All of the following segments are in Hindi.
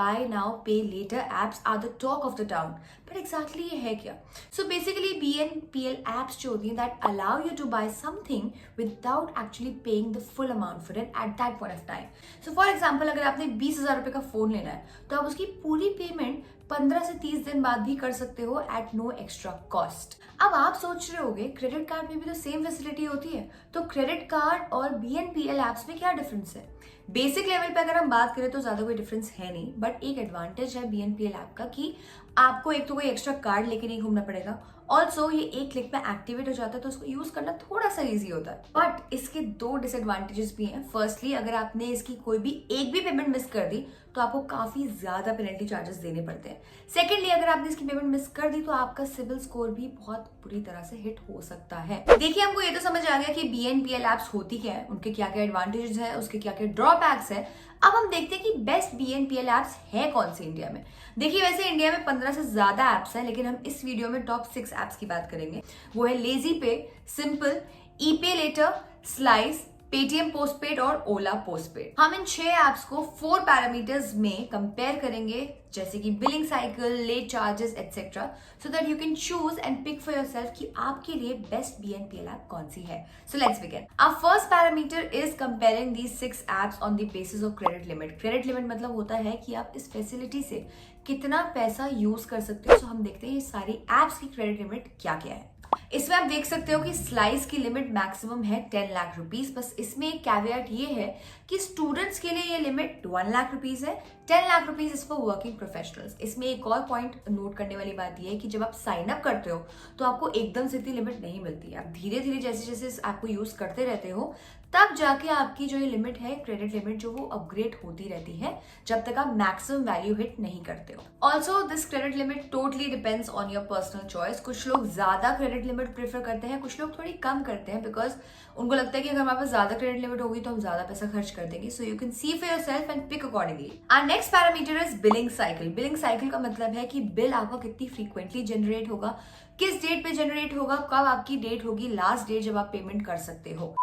Buy now, pay later apps are the talk of the town. But exactly ये है क्या? So basically BNPL apps जो होती हैं that allow you to buy something without actually paying the full amount for it at that point of time. So for example अगर आपने 20,000 रुपए का फोन लेना है तो आप उसकी पूरी पेमेंट 15 से 30 दिन बाद भी कर सकते हो एट नो एक्स्ट्रा कॉस्ट। अब आप सोच रहे होगे क्रेडिट कार्ड में भी तो सेम फैसिलिटी होती है, तो क्रेडिट कार्ड और BNPL एप्स में क्या डिफरेंस है? बेसिक लेवल पे अगर हम बात करें तो ज्यादा कोई डिफरेंस है नहीं, बट एक एडवांटेज है BNPL ऐप का कि आपको एक तो कोई एक्स्ट्रा कार्ड लेके नहीं घूमना पड़ेगा। ऑल्सो ये एक क्लिक में एक्टिवेट हो जाता है तो उसको यूज करना थोड़ा सा इजी होता है। बट इसके दो डिसएडवांटेजेस भी हैं। फर्स्टली अगर आपने इसकी कोई भी एक भी पेमेंट मिस कर दी तो आपको काफी ज्यादा पेनल्टी चार्जेस देने पड़ते हैं। सेकेंडली अगर आपने इसकी पेमेंट मिस कर दी तो आपका सिविल स्कोर भी बहुत बुरी तरह से हिट हो सकता है। देखिए हमको ये तो समझ आ गया कि BNPL एप्स होती क्या है, उनके क्या क्या एडवांटेजेस है, उसके क्या क्या ड्रॉबैक्स है। अब हम देखते हैं कि बेस्ट BNPL एप्स है कौन सी इंडिया में। देखिए वैसे इंडिया में 15 से ज्यादा एप्स हैं, लेकिन हम इस वीडियो में टॉप 6 एप्स की बात करेंगे। वो है LazyPay, Simpl, ePayLater, slice, Paytm postpaid और ओला पोस्टपेड। हम इन 6 एप्स को 4 पैरामीटर्स में कंपेयर करेंगे, जैसे कि billing cycle, late charges etcetera, so that you can choose and pick for yourself कि आपके लिए बेस्ट BNPL ऐप कौन सी है। So let's begin. Our first parameter is comparing these 6 apps on the basis of credit limit. Credit limit मतलब होता है कि आप इस फैसिलिटी से कितना पैसा यूज कर सकते हो। सो हम देखते हैं ये सारी एप्स की क्रेडिट लिमिट क्या क्या है। इसमें आप देख सकते हो कि स्लाइस की लिमिट मैक्सिमम है 10 लाख रुपीस। बस इसमें एक कैवियट ये है कि स्टूडेंट्स के लिए ये लिमिट 1 लाख रुपीस है, 10 lakh rupees is for working professionals. इसमें एक और पॉइंट नोट करने वाली बात ये है कि जब आप साइन अप करते हो तो आपको एकदम से इतनी लिमिट नहीं मिलती है। आप धीरे धीरे जैसे जैसे इस ऐप को यूज करते रहते हो तब जाके आपकी जो ये लिमिट है, क्रेडिट लिमिट जो वो अपग्रेड होती रहती है जब तक आप मैक्सिमम वैल्यू हिट नहीं करते हो। Also this credit limit totally depends on your personal choice. कुछ लोग ज्यादा क्रेडिट लिमिट प्रेफर करते हैं, कुछ लोग थोड़ी कम करते हैं, बिकॉज उनको लगता है कि अगर हमारे पास ज्यादा क्रेडिट लिमिट होगी तो हम ज्यादा पैसा खर्च कर देंगे। So you can see for yourself and pick accordingly. Our next parameter is billing cycle. Billing cycle का मतलब है कि बिल आपका कितनी फ्रीक्वेंटली जनरेट होगा, किस डेट पे जनरेट होगा, कब आपकी डेट होगी लास्ट डेट जब आप पेमेंट कर सकते हो।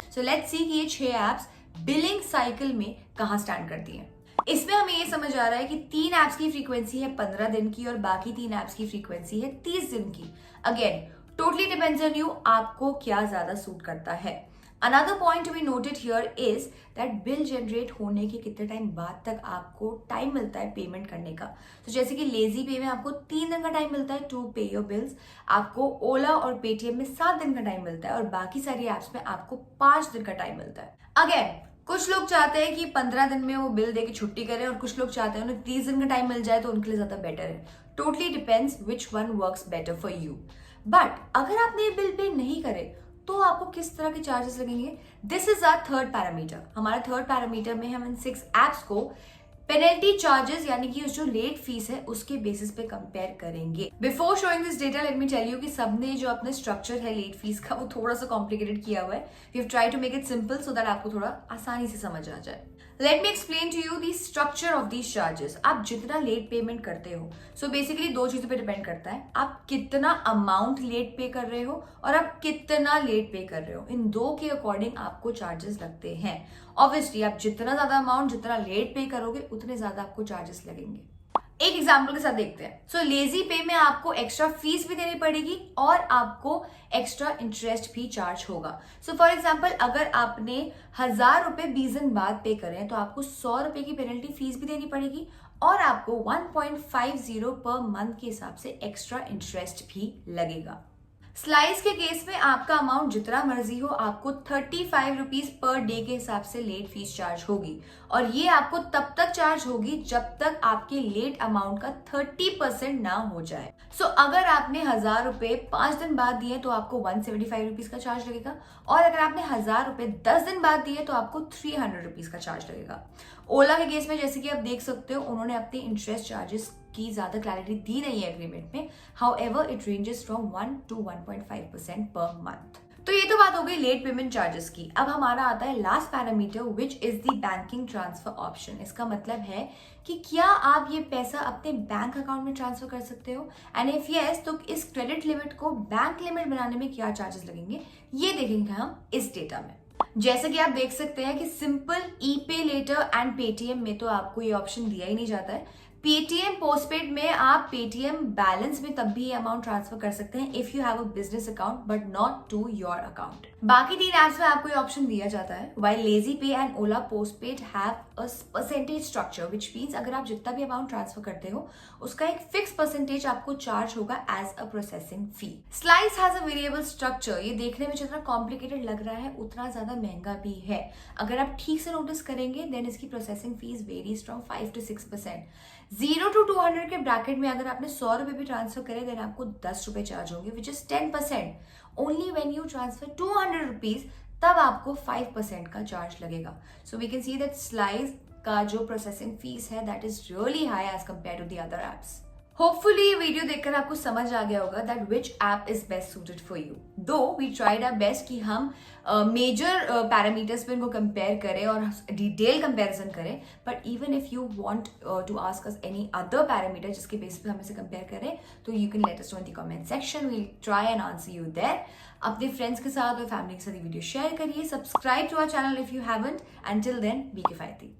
सो लेट्स सी कि ये 6 एप्स बिलिंग साइकिल में कहां स्टैंड करती हैं। इसमें हमें ये समझ आ रहा है कि 3 एप्स की फ्रीक्वेंसी है 15 दिन की और बाकी 3 एप्स की फ्रीक्वेंसी है 30 दिन की। Again totally depends on you, आपको क्या ज्यादा सूट करता है। Another point to be noted here is that bill generate होने के कितने टाइम बाद तक आपको टाइम मिलता है पेमेंट करने का। तो जैसे कि लेजी पे में आपको 3 दिन का टाइम मिलता है टू पे योर बिल्स, आपको ओला और पेटीएम में 7 दिन का टाइम मिलता है और बाकी सारी एप्स में आपको 5 दिन का टाइम मिलता है। अगेन कुछ लोग चाहते हैं कि 15 दिन में वो बिल देके छुट्टी करें और कुछ लोग चाहते हैं उन्हें 30 दिन का टाइम मिल जाए तो उनके लिए ज्यादा बेटर है। Totally depends which one works better for you. But अगर आपने ये बिल पे नहीं करे तो आपको किस तरह के चार्जेस लगेंगे? This is our third parameter. हमारा थर्ड पैरामीटर में हम इन 6 एप्स को पेनल्टी चार्जेस यानी कि जो लेट फीस है उसके बेसिस पे कंपेयर करेंगे। Before showing this data let me tell you कि सबने जो अपने स्ट्रक्चर है लेट फीस का वो थोड़ा सा कॉम्प्लिकेटेड किया हुआ है। We have try to make it simple so that आपको थोड़ा आसानी से समझ आ जाए। Let me explain to you the structure of these charges. आप जितना लेट पेमेंट करते हो, सो बेसिकली 2 चीजों पे डिपेंड करता है, आप कितना अमाउंट लेट पे कर रहे हो और आप कितना लेट पे कर रहे हो। इन 2 के अकॉर्डिंग आपको चार्जेस लगते हैं। ऑब्वियसली आप जितना ज्यादा अमाउंट जितना लेट पे करोगे उतने ज्यादा आपको चार्जेस लगेंगे। एक एग्जाम्पल के साथ देखते हैं। सो लेजी पे में आपको एक्स्ट्रा फीस भी देनी पड़ेगी और आपको एक्स्ट्रा इंटरेस्ट भी चार्ज होगा। सो फॉर एग्जाम्पल अगर आपने 1000 रुपए 20 दिन बाद पे करें तो आपको 100 रुपए की पेनल्टी फीस भी देनी पड़ेगी और आपको 1.50 पर मंथ के हिसाब से एक्स्ट्रा इंटरेस्ट भी लगेगा। स्लाइस के केस में आपका अमाउंट जितना मर्जी हो, आपको 35 रुपीज पर डे के हिसाब से लेट फीस चार्ज होगी और ये आपको तब तक चार्ज होगी जब तक आपके लेट अमाउंट का 30% ना हो जाए। सो अगर आपने 1000 रुपए 5 दिन बाद दिए तो आपको 175 रुपीज का चार्ज लगेगा और अगर आपने 1000 रुपए 10 दिन बाद दिए तो आपको 300 रुपीज का चार्ज लगेगा। ओला के केस में जैसे कि आप देख सकते हो उन्होंने अपने इंटरेस्ट चार्जेस की ज्यादा क्लैरिटी दी नहीं है एग्रीमेंट में। However it ranges from 1 to 1.5% per month. तो ये तो बात हो गई लेट पेमेंट चार्जेस की। अब हमारा आता है last parameter which is the banking transfer option. इसका मतलब है कि क्या आप ये पैसा अपने बैंक अकाउंट में ट्रांसफर कर सकते हो एंड इफ यस तो इस क्रेडिट लिमिट को बैंक लिमिट बनाने में क्या चार्जेस लगेंगे ये देखेंगे हम इस डेटा में। जैसे कि आप देख सकते हैं कि सिंपल ई पे लेटर एंड पेटीएम में तो आपको ये ऑप्शन दिया ही नहीं जाता है। पेटीएम पोस्टपेड में आप पेटीएम बैलेंस में तब भी ये अमाउंट ट्रांसफर कर सकते हैं if you have a business account but not to your account. बाकी 3 एप्स में आपको ये ऑप्शन दिया जाता है। व्हाइल लेजी पे and Ola postpaid have a percentage structure which means अगर आप जितना भी अमाउंट ट्रांसफर करते हो उसका एक फिक्स परसेंटेज आपको चार्ज होगा as a processing fee. Slice has a variable structure. ये देखने में जितना कॉम्प्लिकेटेड लग रहा है उतना ज्यादा महंगा भी है। अगर आप ठीक से नोटिस करेंगे देन इसकी processing fees varies from 5 to 6%। 0 to 200 के ब्रैकेट में अगर आपने 100 रुपए भी ट्रांसफर करे देन आपको 10 रुपए चार्ज होंगे which is 10%। Only when you transfer 200 rupees तब आपको 5% का चार्ज लगेगा। So we can see that Slice का जो प्रोसेसिंग फीस है that is really high as compare to the other apps. Hopefully ये वीडियो देखकर आपको समझ आ गया होगा that which app is best suited for you. Though we tried our best कि हम मेजर पैरामीटर्स पे इनको कंपेयर करें और डिटेल कंपैरिजन करें, but even if you want to ask us any other parameter जिसके बेस पे हम इसे कंपेयर करें तो you can let us know in the comment section. We try and answer you there. अपने फ्रेंड्स के साथ और फैमिली के साथ ये वीडियो शेयर करिए। Subscribe to our channel if you haven't. Until then be किफायती।